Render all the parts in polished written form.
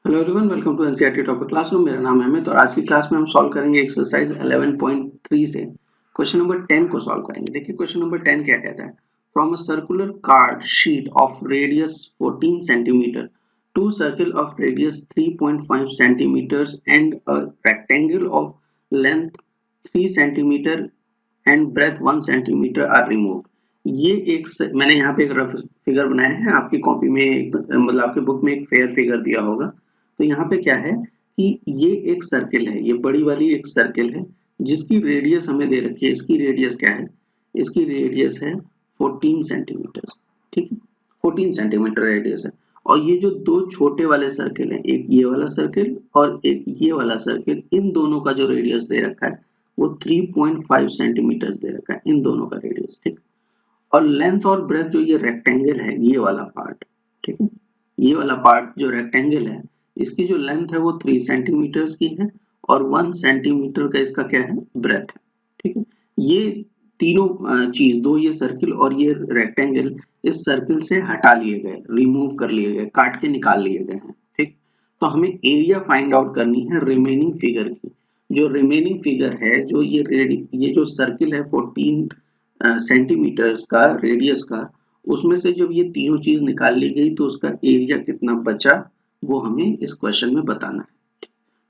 Hello everyone, welcome to NCERT topic classroom. मेरा नाम है अमित और आज की क्लास में हम सॉल्व करेंगे एक्सरसाइज 11.3 से क्वेश्चन नंबर 10 को सॉल्व करेंगे। देखिए क्वेश्चन नंबर 10 क्या कहता है। From a circular card sheet of radius 14 centimetre two circle of radius 3.5 centimetres and a rectangle of length 3 centimetre and breadth 1 centimetre are removed. ये मैंने यहाँ पे एक रफ फिगर बनाया है। आपकी कॉपी में मतलब आपके बुक में एक फेयर फिगर दिया होगा। तो यहाँ पे क्या है कि ये एक सर्किल है, ये बड़ी वाली एक सर्किल है जिसकी रेडियस हमें दे रखी है। इसकी रेडियस क्या है? इसकी रेडियस है 14 सेंटीमीटर। ठीक है, 14 सेंटीमीटर रेडियस है। और ये जो दो छोटे वाले सर्किल हैं, एक ये वाला सर्किल और एक ये वाला सर्किल, इन दोनों का जो रेडियस दे रखा है वो 3.5 सेंटीमीटर दे रखा है, इन दोनों का रेडियस। ठीक, और लेंथ और ब्रेथ जो ये रेक्टेंगल है, ये वाला पार्ट, ठीक है, ये वाला पार्ट जो रेक्टेंगल है, इसकी जो लेंथ है वो 3 सेंटीमीटर की है और 1 सेंटीमीटर का इसका क्या है? ब्रेथ है। ठीक है, ये तीनों चीज, दो ये सर्किल और ये रेक्टेंगल इस सर्किल से हटा लिए गए, रिमूव कर लिए गए, काट के निकाल लिए गए हैं। ठीक, तो हमें एरिया फाइंड आउट करनी है रिमेनिंग फिगर की। जो रिमेनिंग फिगर है, जो ये जो सर्किल है 14 सेंटीमीटर्स का रेडियस का, उसमें से जब ये तीनों चीज निकाल ली गई तो उसका एरिया कितना बचा वो हमें इस क्वेश्चन में बताना है।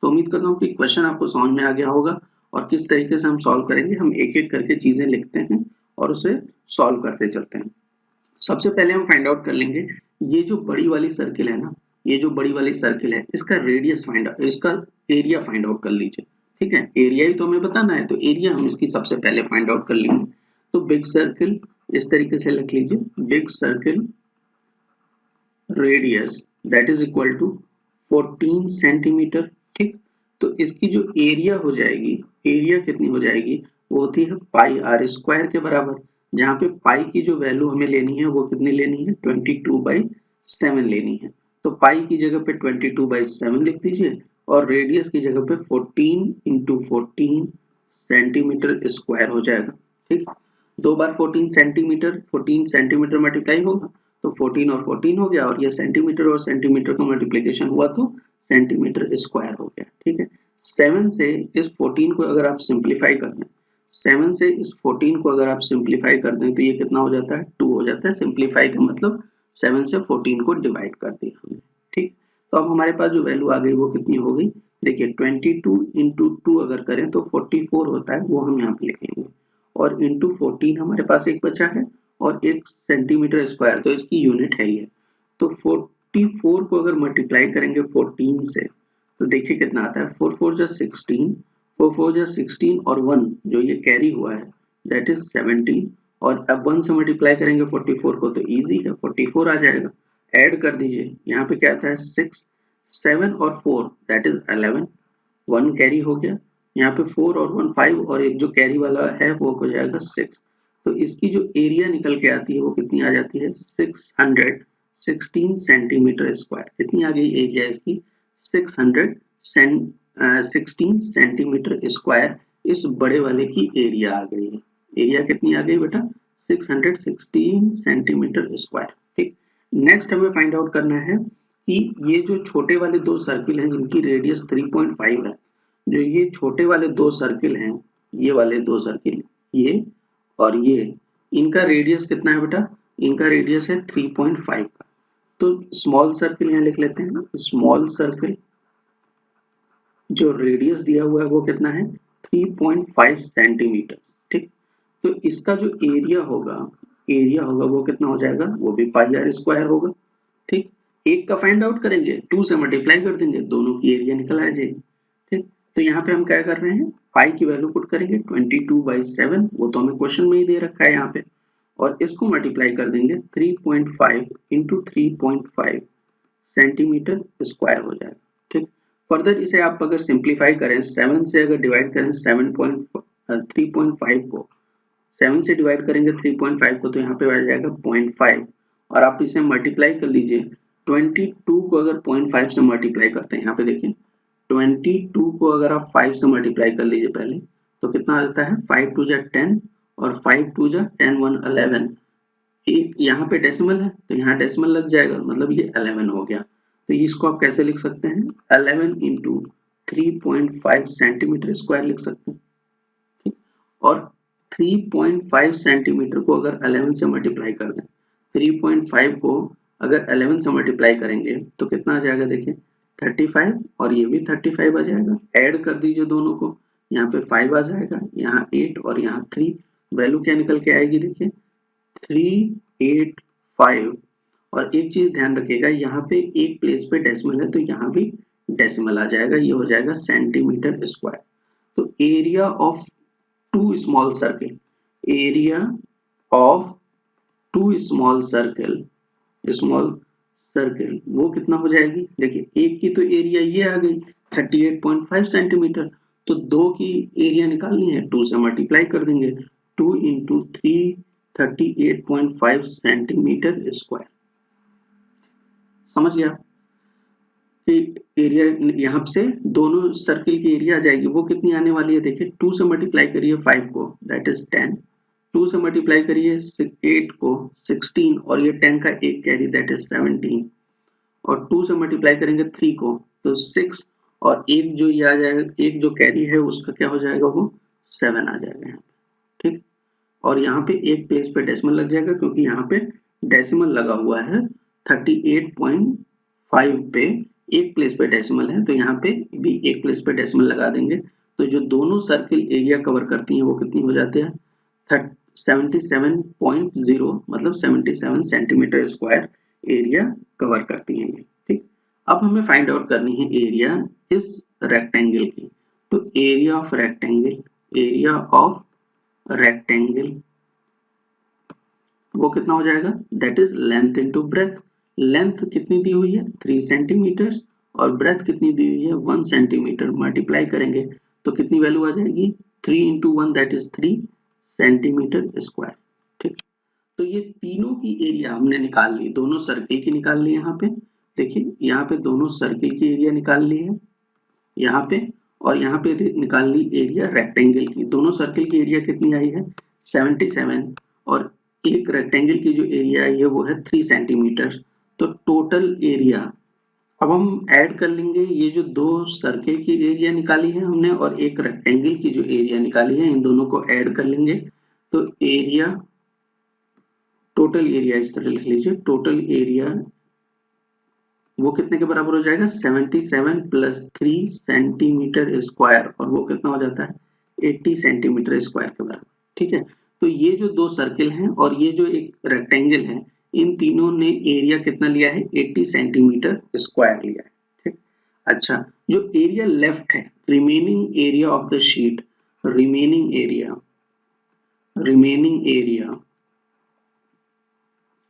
तो उम्मीद करता हूँ कि क्वेश्चन आपको समझ में आ गया होगा और किस तरीके से हम सॉल्व करेंगे। हम एक एक करके चीजें लिखते हैं और उसे सॉल्व करते चलते हैं। सबसे पहले हम फाइंड आउट कर लेंगे, ये जो बड़ी वाली सर्किल है ना, ये जो बड़ी वाली सर्किल है, इसका रेडियस फाइंड आउट, इसका एरिया फाइंड आउट कर लीजिए। ठीक है, एरिया ही तो हमें बताना है, तो एरिया हम इसकी सबसे पहले फाइंड आउट कर लेंगे। तो बिग सर्किल इस तरीके से लिख लीजिए, big circle radius that is equal to 14 centimetre. ठीक, तो इसकी जो एरिया हो जाएगी, एरिया कितनी हो जाएगी? वो होती है पाई आर स्क्वायर के बराबर, जहाँ पे पाई की जो वैल्यू हमें लेनी है वो कितनी लेनी है? 22/7 लेनी है। तो पाई की जगह पे 22/7 लिख दीजिए और रेडियस की जगह पे 14 इंटू 14 सेंटीमीटर स्क्वायर हो जाएगा। ठीक, दो बार 14 सेंटीमीटर मल्टीप्लाई होगा तो 14 और 14 हो गया, और ये सेंटीमीटर और सेंटीमीटर का मल्टीप्लिकेशन हुआ तो सेंटीमीटर स्क्वायर हो गया। ठीक है, 7 से इस 14 को अगर आप सिंप्लीफाई कर दें, 7 से इस 14 को अगर आप सिंप्लीफाई कर दें तो ये कितना हो जाता है? 2 हो जाता है। सिंप्लीफाई का मतलब 7 से 14 को डिवाइड कर दिया हमने। ठीक, तो अब हमारे पास जो वैल्यू आ गई वो कितनी हो गई? देखिए 22 इंटू 2 अगर करें तो 44 होता है, वो हम यहाँ पे लिखेंगे, और इंटू 14 हमारे पास एक बचा है और 1 सेंटीमीटर स्क्वायर, तो इसकी यूनिट है ये। तो 44 को अगर मल्टीप्लाई करेंगे 14 से तो देखिए कितना आता है? 4 4 जा 16, 4 4 जा 16 और 1 जो ये कैरी हुआ है दैट इज 17, और अब 1 से मल्टीप्लाई करेंगे 44 को तो इजी है, 44 आ जाएगा। ऐड कर दीजिए, यहाँ पे क्या आता है? 6, 7 और 4 दैट इज 11, 1 कैरी हो गया, यहाँ पे 4 और 1 5, और एक जो कैरी वाला है वो हो जाएगा 6। तो इसकी जो एरिया निकल के आती है वो कितनी आ जाती है? 616 सेंटीमीटर स्क्वायर। कितनी आ गई एरिया इसकी? 616 सेंटीमीटर स्क्वायर इस बड़े वाले की एरिया आ गई है। एरिया कितनी आ गई बेटा? 616 सेंटीमीटर स्क्वायर। ठीक, नेक्स्ट हमें फाइंड आउट करना है कि ये जो छोटे वाले दो सर्किल हैं जिनकी रेडियस 3.5 है, जो ये छोटे वाले दो सर्किल हैं, ये वाले दो सर्किल, ये और ये, इनका रेडियस कितना है बेटा? इनका रेडियस है 3.5 का। तो स्मॉल सर्किल यहाँ लिख लेते हैं, स्मॉल सर्किल जो रेडियस दिया हुआ है वो कितना है? 3.5 सेंटीमीटर। ठीक, तो इसका जो एरिया होगा वो कितना हो जाएगा? वो भी पाई आर स्क्वायर होगा। ठीक, एक का फाइंड आउट करेंगे, 2 से मल्टीप्लाई कर देंगे, दोनों की एरिया निकल आ जाएगी। ठीक, तो यहाँ पे हम क्या कर रहे हैं? पाई की वैल्यू पुट करेंगे 22/7, वो तो हमें क्वेश्चन में ही दे रखा है यहाँ पे, और इसको मल्टीप्लाई कर देंगे 3.5 इंटू 3.5 सेंटीमीटर स्क्वायर हो जाएगा। ठीक, फर्दर इसे आप अगर सिंप्लीफाई करें, 7 से अगर डिवाइड करें 3.5 को, 7 से डिवाइड करेंगे 3.5 को तो यहाँ पे आ जाएगा 0.5, और आप इसे मल्टीप्लाई कर लीजिए 22 को अगर 0.5 से मल्टीप्लाई करते हैं, यहाँ पे देखिए 22 को अगर आप 5 से मल्टीप्लाई कर लीजिए पहले तो कितना आ जाता है? 5 2 जा 10 और 5 2 जा 10 1 11, एक यहाँ पे डेसिमल है तो यहाँ डेसिमल लग जाएगा, मतलब ये 11 हो गया। तो इसको आप कैसे लिख सकते हैं, 11 इंटू 3.5 सेंटीमीटर स्क्वायर लिख सकते हैं, ठीक। और 3.5 सेंटीमीटर को अगर 11 से मल्टीप्लाई कर दें, 3.5 को अगर 11 से मल्टीप्लाई करेंगे तो कितना आ जाएगा, देखिए 35, और ये भी 35 आ जाएगा। ऐड कर दीजिए दोनों को, यहाँ पे 5 आ जाएगा, यहाँ 8 और यहाँ 3, वैल्यू क्या निकल के आएगी, देखिए 385। और एक चीज ध्यान रखिएगा, यहाँ पे एक प्लेस पे डेसिमल है तो यहाँ भी डेसिमल आ जाएगा, ये हो जाएगा सेंटीमीटर स्क्वायर। तो area of two small circle, area of two small circle, small circle वो कितना हो जाएगी, देखिए एक की तो एरिया ये आ गई 38.5 सेंटीमीटर, तो दो की एरिया निकालनी है, 2 से मल्टीप्लाई कर देंगे, 2 इंटू 3 38.5 सेंटीमीटर स्क्वायर। समझ गया कि एरिया यहाँ से दोनों सर्किल की एरिया आ जाएगी, वो कितनी आने वाली है, देखिए 2 से मल्टीप्लाई करिए 5 को, दैट इज 10, 2 से मल्टीप्लाई करिए 8 को 16, और ये 10 का एक कैरी दैट इज 17, और 2 से मल्टीप्लाई करेंगे 3 को तो 6, और एक जो ये आ जाएगा, एक जो कैरी है उसका क्या हो जाएगा, वो 7 आ जाएगा यहाँ पे, ठीक। और यहाँ पे एक प्लेस पे डेसिमल लग जाएगा क्योंकि यहाँ पे डेसिमल लगा हुआ है 38.5 पे, एक प्लेस पे डेसिमल है तो यहाँ पे भी एक प्लेस पे डेसिमल लगा देंगे, तो जो दोनों सर्किल एरिया कवर करती हैं वो कितनी हो जाती है, 77.0, मतलब 77 सेंटीमीटर स्क्वायर एरिया कवर करती हैं ये, ठीक। अब हमें फाइंड आउट करनी है एरिया इस रेक्टेंगल की, तो area of rectangle, area of rectangle वो कितना हो जाएगा, that is length into breadth. Length कितनी दी हुई है 3 सेंटीमीटर, और ब्रेथ कितनी दी हुई है 1 सेंटीमीटर, मल्टीप्लाई करेंगे तो कितनी वैल्यू आ जाएगी, 3 into 1 that is 3 centimetre square, ठीक। तो ये तीनों की एरिया हमने निकाल ली, दोनों सर्किल की निकाल ली, यहाँ पे देखिए, यहाँ पे दोनों सर्किल की एरिया निकाल ली है यहाँ पे, और यहाँ पे निकाल ली एरिया रेक्टेंगल की। दोनों सर्किल की एरिया कितनी आई है 77, और एक रेक्टेंगल की जो एरिया आई है वो है 3 सेंटीमीटर। तो टोटल एरिया, अब हम ऐड कर लेंगे, ये जो दो सर्किल की एरिया निकाली है हमने और एक रेक्टेंगल की जो एरिया निकाली है, इन दोनों को ऐड कर लेंगे तो एरिया, टोटल एरिया इस तरह लिख लीजिए, टोटल एरिया वो कितने के बराबर हो जाएगा 77 प्लस 3 सेंटीमीटर स्क्वायर, और वो कितना हो जाता है 80 सेंटीमीटर स्क्वायर के बराबर, ठीक है। तो ये जो दो सर्किल हैं और ये जो एक रेक्टेंगल है, इन तीनों ने एरिया कितना लिया है 80 सेंटीमीटर स्क्वायर लिया है, ठीक। अच्छा, जो एरिया लेफ्ट है, remaining area of the sheet, remaining area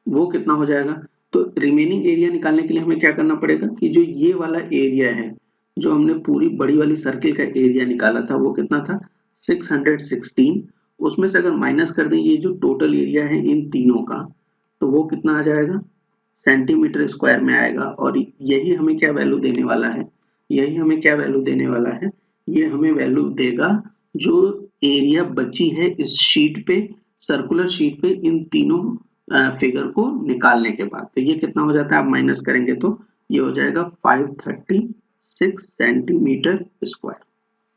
वो कितना हो जाएगा, तो रिमेनिंग एरिया निकालने के लिए हमें क्या करना पड़ेगा कि जो ये वाला एरिया है, जो हमने पूरी बड़ी वाली सर्किल का एरिया निकाला था वो कितना था 616, उसमें से अगर माइनस कर दें ये जो टोटल एरिया है इन तीनों का, तो वो कितना आ जाएगा सेंटीमीटर स्क्वायर में आएगा। और यही हमें क्या वैल्यू देने वाला है, यही हमें क्या वैल्यू देने वाला है, ये हमें वैल्यू देगा जो एरिया बची है इस शीट पे, सर्कुलर शीट पे, इन तीनों फिगर को निकालने के बाद। तो ये कितना हो जाता है, आप माइनस करेंगे तो ये हो जाएगा 536 सेंटीमीटर स्क्वायर,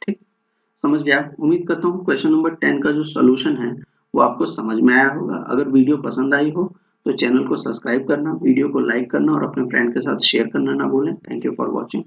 ठीक। समझ गया आप? उम्मीद करता हूँ क्वेश्चन नंबर 10 का जो सोल्यूशन है वो आपको समझ में आया होगा। अगर वीडियो पसंद आई हो तो चैनल को सब्सक्राइब करना, वीडियो को लाइक करना और अपने फ्रेंड के साथ शेयर करना ना भूलें। Thank you for watching.